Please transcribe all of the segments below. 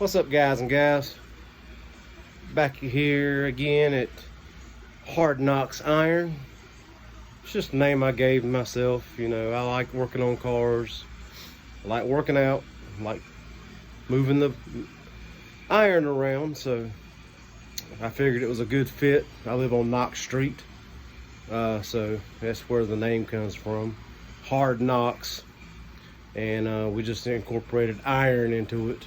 What's up, guys and gals? Back here again at Hard Knocks Iron. It's just a name I gave myself. You know, I like working on cars. I like working out. I like moving the iron around. So I figured it was a good fit. I live on Knox Street. So that's where the name comes from. Hard Knocks. And we just incorporated iron into it.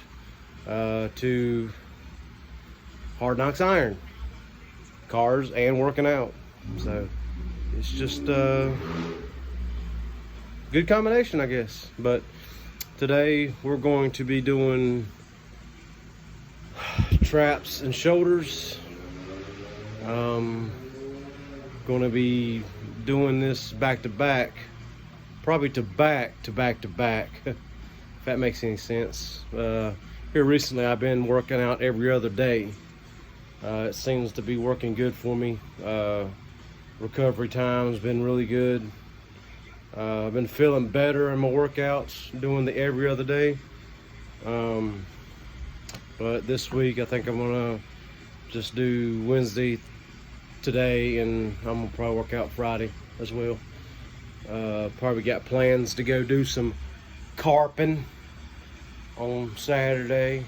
To Hard Knocks Iron, cars and working out. So it's just a good combination, I guess. But today we're going to be doing traps and shoulders. Going to be doing this back to back, probably to back, if that makes any sense. Here recently I've been working out every other day. It seems to be working good for me. Recovery time's been really good. I've been feeling better in my workouts doing the every other day. But this week I think I'm gonna just do Wednesday today, and I'm gonna probably work out Friday as well. Probably got plans to go do some carping on Saturday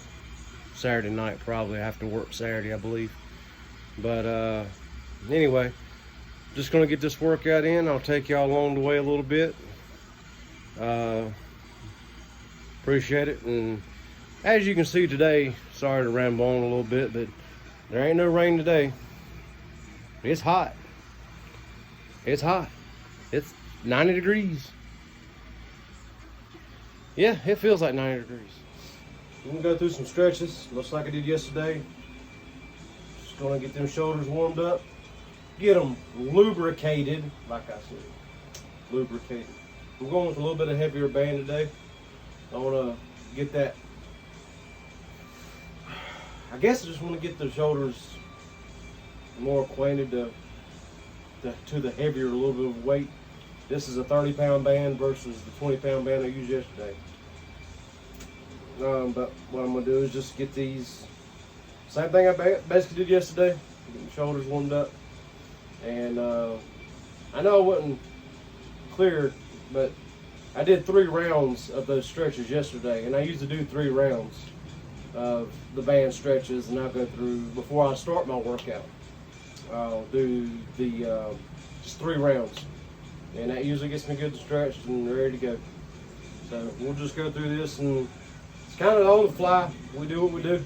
night. Probably. I have to work Saturday, I believe. But anyway, just gonna get this workout in. I'll take y'all along the way a little bit. Appreciate it. And as you can see today, sorry to ramble on a little bit, but there ain't no rain today. It's hot. It's 90 degrees. Yeah, it feels like 90 degrees. I'm gonna go through some stretches, looks like I did yesterday. Just gonna get them shoulders warmed up, get them lubricated, like I said, lubricated. I'm going with a little bit of heavier band today. I wanna get that, I guess I just wanna get the shoulders more acquainted to the heavier, a little bit of weight. This is a 30-pound band versus the 20-pound band I used yesterday. But what I'm going to do is just get these, same thing I basically did yesterday, get the shoulders warmed up. And I know I wasn't clear, but I did 3 rounds of those stretches yesterday, and I usually do 3 rounds of the band stretches, and I'll go through, before I start my workout, I'll do the just 3 rounds. And that usually gets me good and stretched and ready to go. So we'll just go through this, and it's kind of on the fly. We do what we do.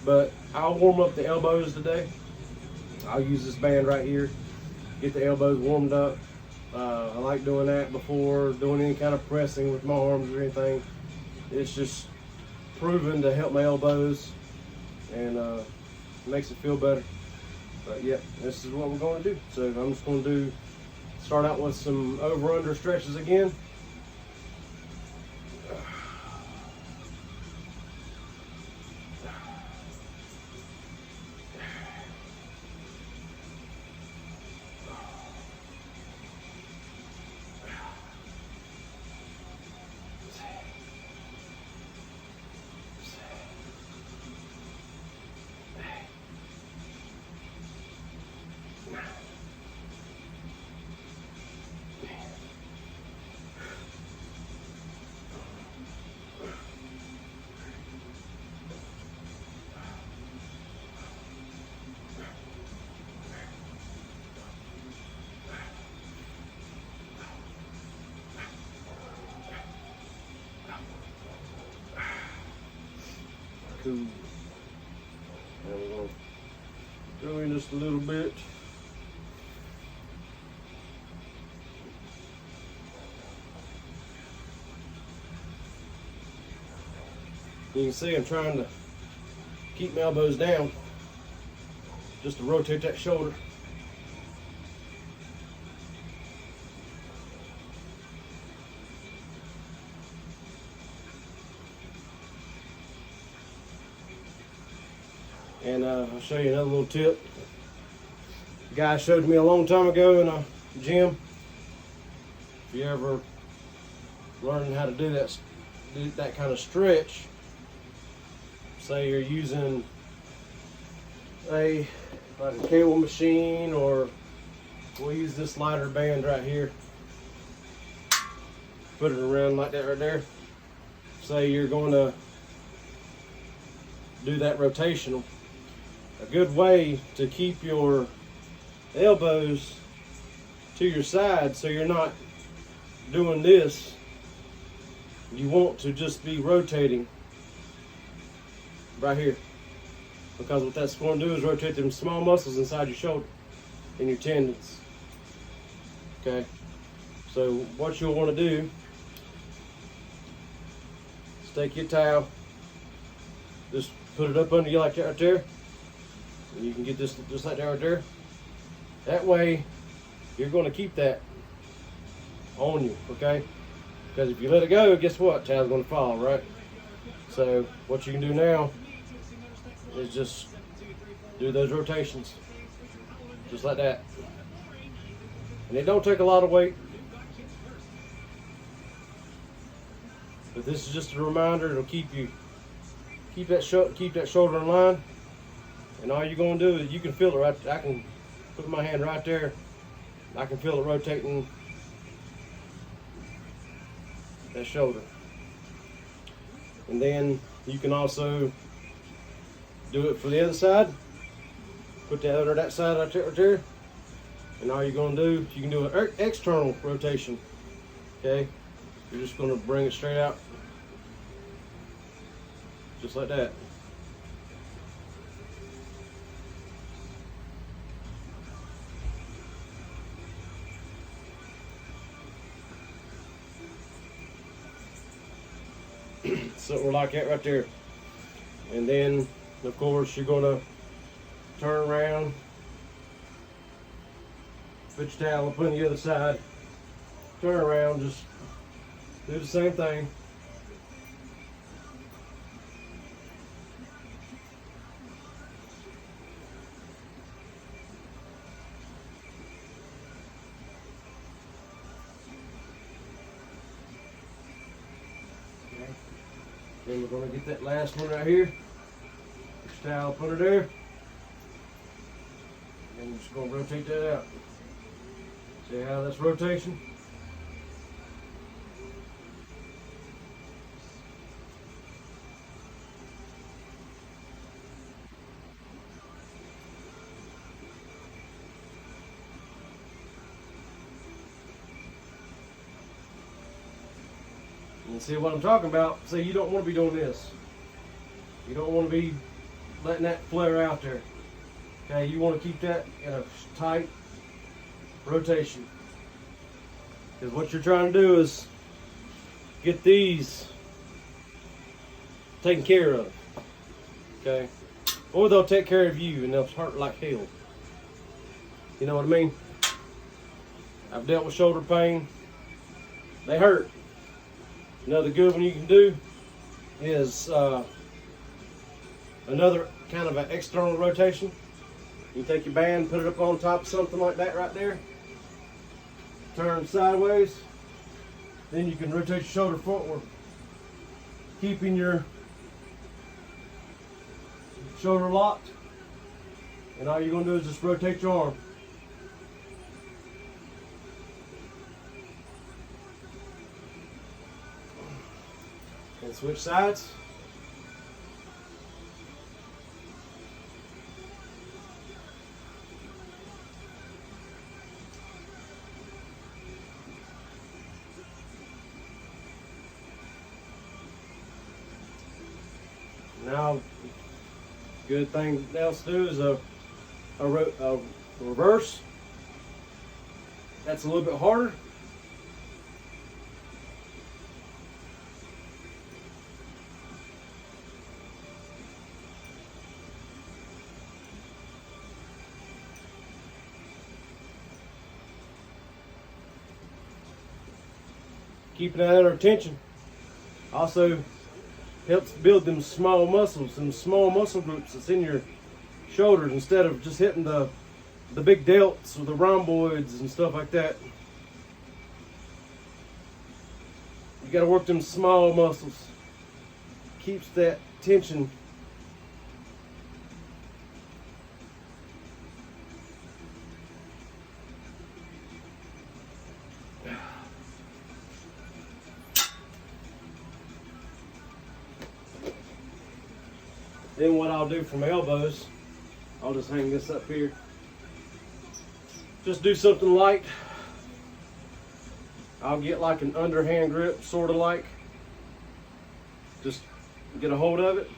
But I'll warm up the elbows today. I'll use this band right here, get the elbows warmed up. I like doing that before doing any kind of pressing with my arms or anything. It's just proven to help my elbows, and makes it feel better. But yeah, this is what we're going to do. So I'm just going to start out with some over-under stretches again. Cool. And we're going to go in just a little bit. You can see I'm trying to keep my elbows down just to rotate that shoulder. And I'll show you another little tip. The guy showed me a long time ago in a gym. If you ever learning how to do that kind of stretch, say you're using like a cable machine, or we'll use this lighter band right here. Put it around like that right there. Say you're going to do that rotational. A good way to keep your elbows to your side so you're not doing this. You want to just be rotating right here, because what that's going to do is rotate them small muscles inside your shoulder and your tendons. Okay, so what you'll want to do is take your towel, just put it up under you like that right there, and you can get this just like that right there. That way you're going to keep that on you, okay? Because if you let it go, guess what? Towel's going to fall, right? So what you can do now is just do those rotations, just like that. And it don't take a lot of weight, but this is just a reminder. It'll keep that shoulder in line. And all you're going to do is, you can feel it right. I can put my hand right there. I can feel it rotating that shoulder. And then you can also do it for the other side. Put that under that side right there. And all you're going to do, you can do an external rotation. Okay, you're just going to bring it straight out, just like that. So we're like that right there. And then, of course, you're going to turn around, put your towel up on the other side, turn around, just do the same thing. Okay. Then we're going to get that last one right here. Put your towel up under there. And we're just going to rotate that out. See how that's rotation? And see what I'm talking about? See, you don't want to be doing this. You don't want to be letting that flare out there. Okay, you want to keep that in a tight rotation. Because what you're trying to do is get these taken care of. Okay? Or they'll take care of you and they'll hurt like hell. You know what I mean? I've dealt with shoulder pain. They hurt. Another good one you can do is another kind of an external rotation. You take your band, put it up on top of something like that right there. Turn sideways. Then you can rotate your shoulder forward, keeping your shoulder locked. And all you're going to do is just rotate your arm. And switch sides. Now, good thing else to do is a reverse. That's a little bit harder. Keeping that under tension also helps build them small muscles, some small muscle groups that's in your shoulders, instead of just hitting the big delts or the rhomboids and stuff like that. You got to work them small muscles. Keeps that tension Then what I'll do for my elbows, I'll just hang this up here. Just do something light. I'll get like an underhand grip, sort of like. Just get a hold of it,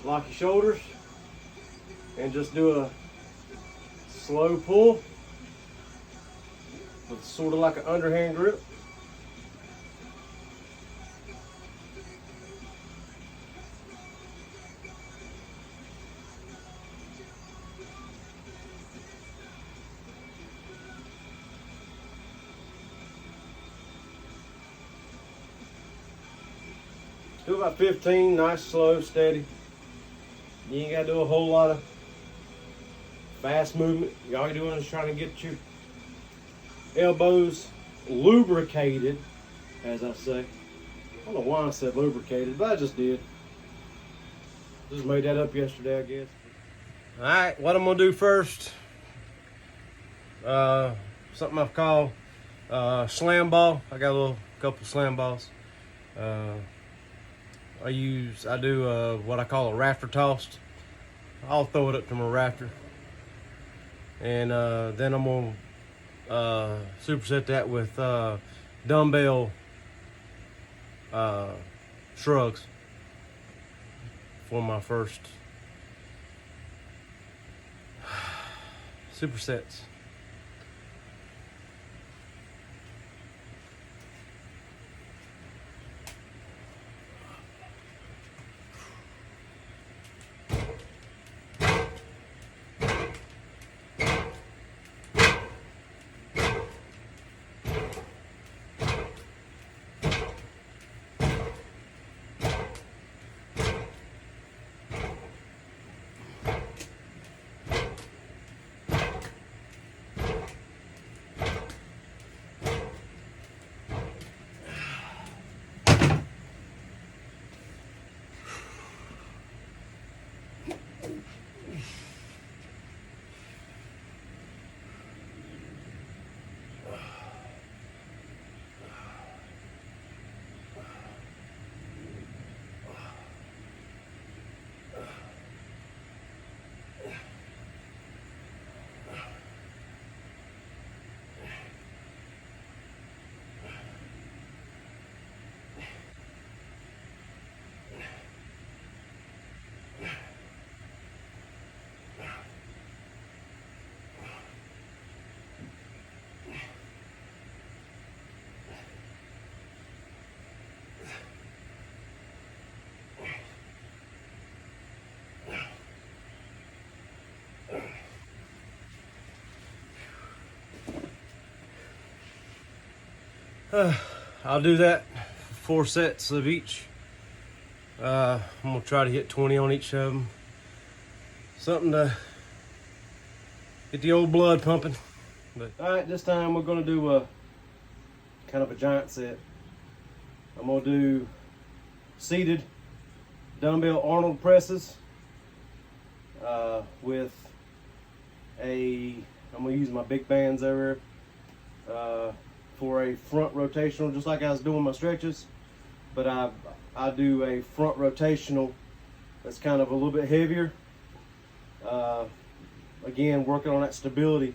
lock your shoulders, and just do a slow pull with sort of like an underhand grip. Do about 15, nice, slow, steady. You ain't gotta do a whole lot of fast movement. All you're doing is trying to get your elbows lubricated, as I say. I don't know why I said lubricated, but I just did. Just made that up yesterday, I guess. All right, what I'm gonna do first, something I've called slam ball. I got a couple slam balls. I do what I call a rafter tossed. I'll throw it up to my rafter, and then I'm gonna superset that with dumbbell shrugs for my first supersets. I'll do that 4 sets of each. I'm gonna try to hit 20 on each of them. Something to get the old blood pumping. But all right, this time we're gonna do a kind of a giant set. I'm gonna do seated dumbbell Arnold presses with I'm gonna use my big bands over for a front rotational, just like I was doing my stretches, but I do a front rotational that's kind of a little bit heavier. Again, working on that stability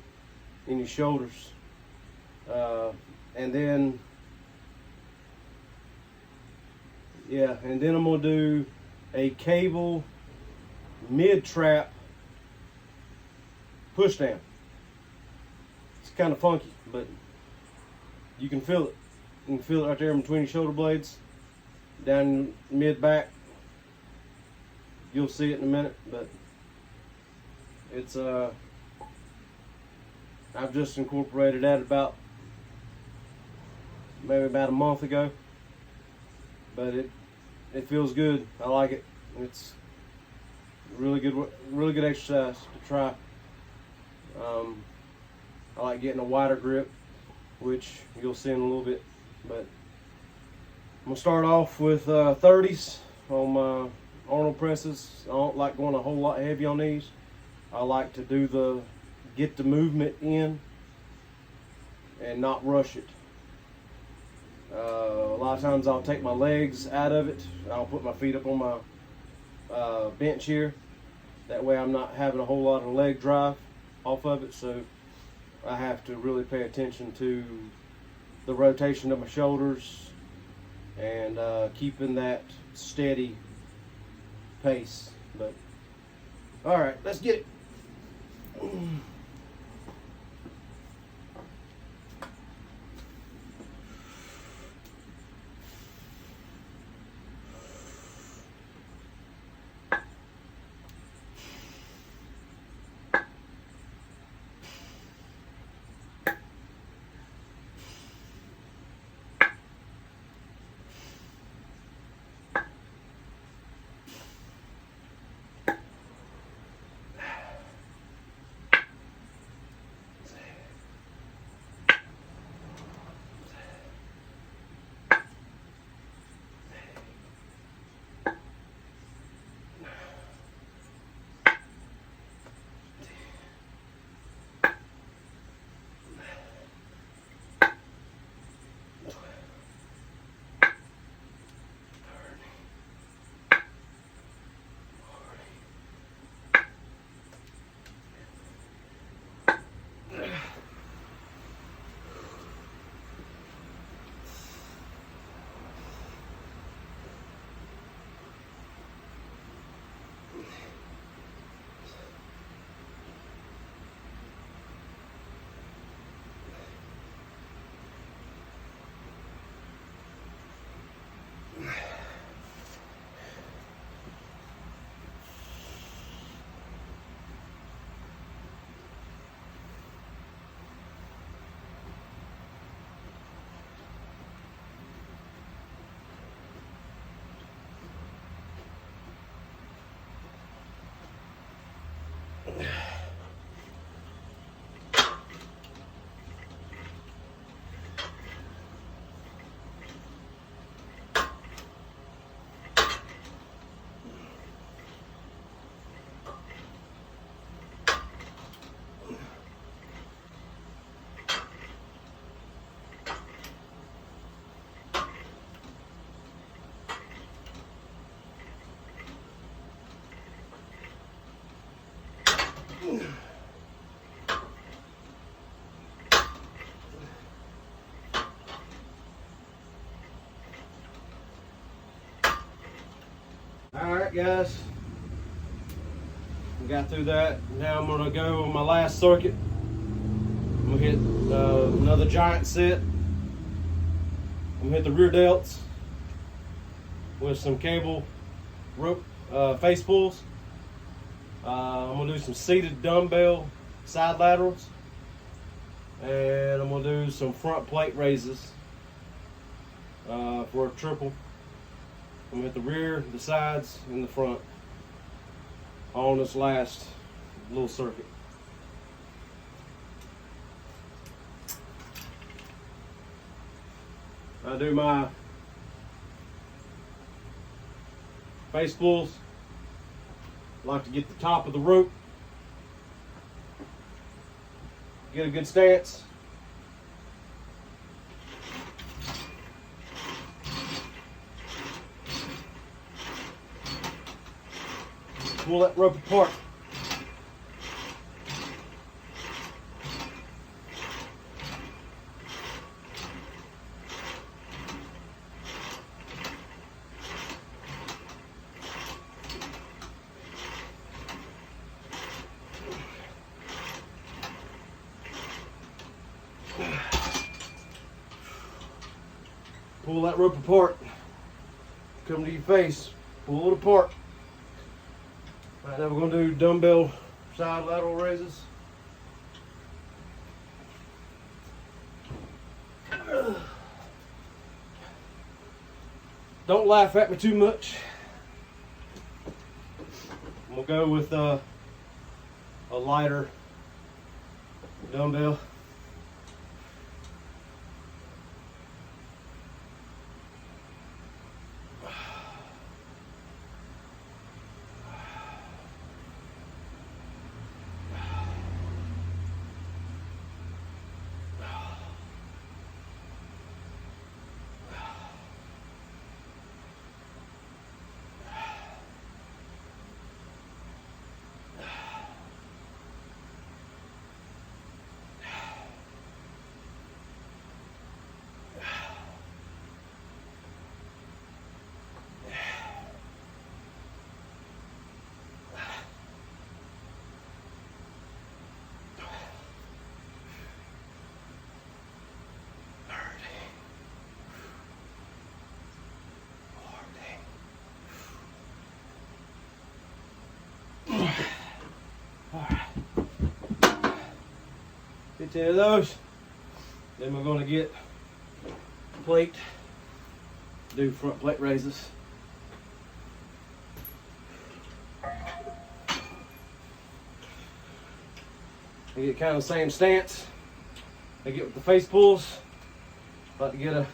in your shoulders. And then I'm gonna do a cable mid-trap push down. It's kind of funky, but you can feel it. You can feel it right there in between your shoulder blades, down mid-back. You'll see it in a minute, but it's I've just incorporated that maybe about a month ago, but it feels good. I like it. It's really good exercise to try. I like getting a wider grip, which you'll see in a little bit, but I'm gonna start off with 30s on my Arnold presses. I don't like going a whole lot heavy on these. I like to get the movement in and not rush it. A lot of times I'll take my legs out of it. I'll put my feet up on my bench here. That way I'm not having a whole lot of leg drive off of it, so I have to really pay attention to the rotation of my shoulders and keeping that steady pace. But all right, let's get it. Alright guys, we got through that. Now I'm going to go on my last circuit. I'm going to hit another giant set. I'm going to hit the rear delts with some cable rope face pulls. I'm going to do some seated dumbbell side laterals. And I'm going to do some front plate raises for a triple. I'm going to hit the rear, the sides, and the front on this last little circuit. I do my face pulls. I like to get the top of the rope, get a good stance. Pull that rope apart. Pull that rope apart. Come to your face. Pull it apart. Right, now we're going to do dumbbell side lateral raises. Don't laugh at me too much. We'll go with a lighter dumbbell. 10 of those. Then we're gonna get plate, do front plate raises. They get kind of the same stance. They get with the face pulls. About to get a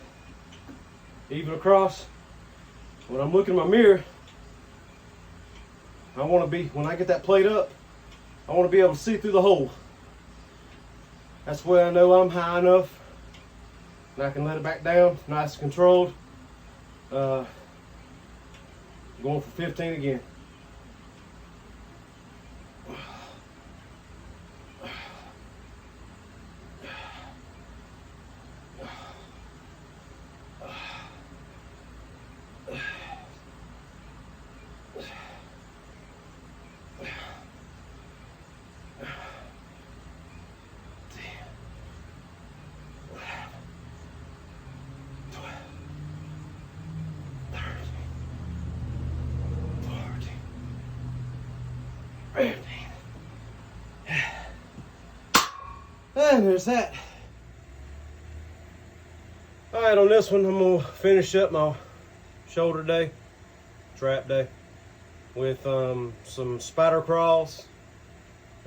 even across. When I'm looking in my mirror, I want to be, when I get that plate up, I want to be able to see through the hole. That's where I know I'm high enough and I can let it back down, nice and controlled. Going for 15 again. And there's that. Alright, on this one, I'm going to finish up my shoulder day, trap day, with some spider crawls.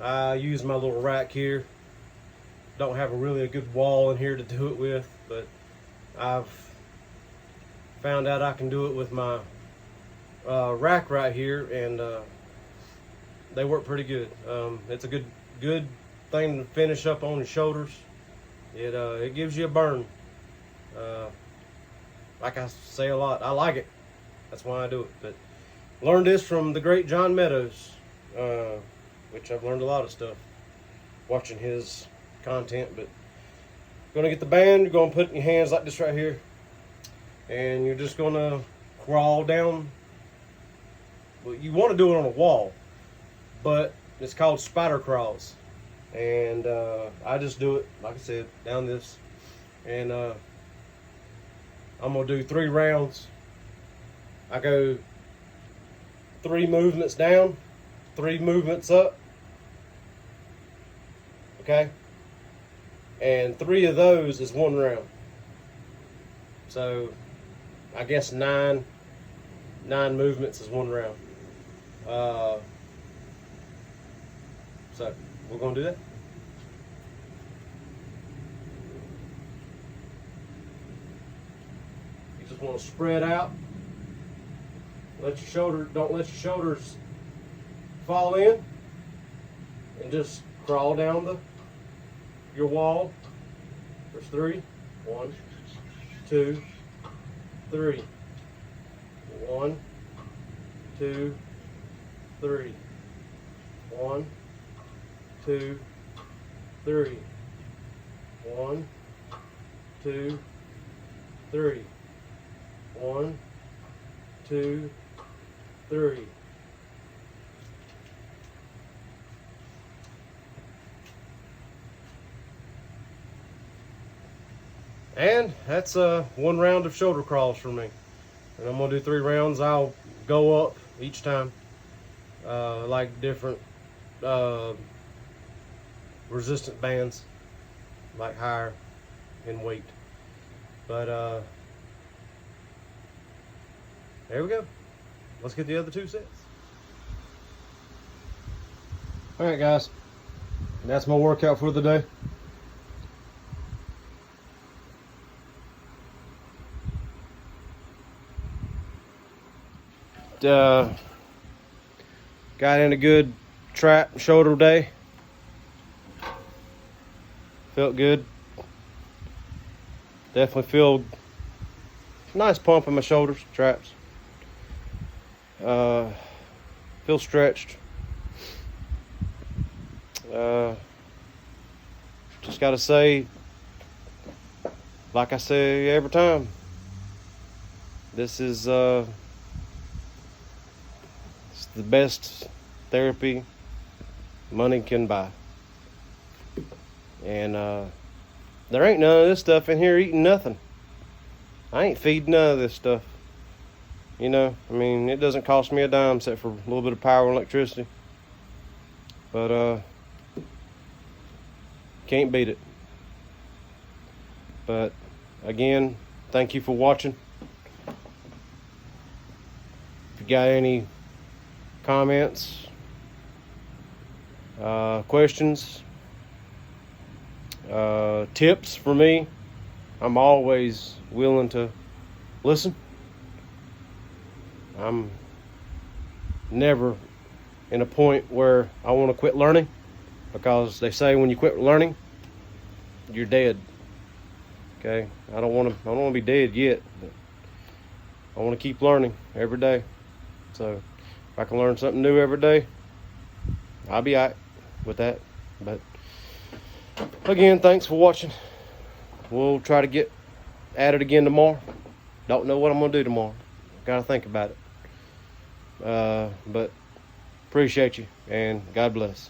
I use my little rack here. Don't have a good wall in here to do it with, but I've found out I can do it with my rack right here, and they work pretty good. It's a good thing to finish up on your shoulders. It gives you a burn. Like I say a lot, I like it. That's why I do it. But learned this from the great John Meadows, which I've learned a lot of stuff watching his content. But you're gonna get the band, you're gonna put it in your hands like this right here, and you're just gonna crawl down. Well, you want to do it on a wall, but it's called spider crawls. And I just do it, like I said, down this. And I'm going to do 3 rounds. I go 3 movements down, 3 movements up. Okay? And 3 of those is 1 round. So I guess 9 movements is 1 round. So we're going to do that. You just want to spread out. Don't let your shoulders fall in, and just crawl down your wall. There's 3. 1, 2, 3. 1, 2, 3. 1, 2, 3. 1, 2, 3. 1, 2, 3. And that's 1 round of shoulder crawls for me. And I'm gonna do 3 rounds. I'll go up each time, like different resistant bands, like higher in weight. But there we go. Let's get the other 2 sets. All right, guys, that's my workout for the day. Got in a good trap shoulder day. Felt good. Definitely feel nice pump in my shoulders, traps. Feel stretched. Just gotta say, like I say every time, this is it's the best therapy money can buy. And there ain't none of this stuff in here eating nothing. I ain't feeding none of this stuff. You know, I mean, it doesn't cost me a dime except for a little bit of power and electricity. But can't beat it. But again, thank you for watching. If you got any comments, questions, tips for me, I'm always willing to listen. I'm never in a point where I want to quit learning, because they say when you quit learning, you're dead. Okay, I don't want to be dead yet, but I want to keep learning every day. So if I can learn something new every day, I'll be all right with that. But again, thanks for watching. We'll try to get at it again tomorrow. Don't know what I'm gonna do tomorrow. Gotta think about it. But appreciate you, and God bless.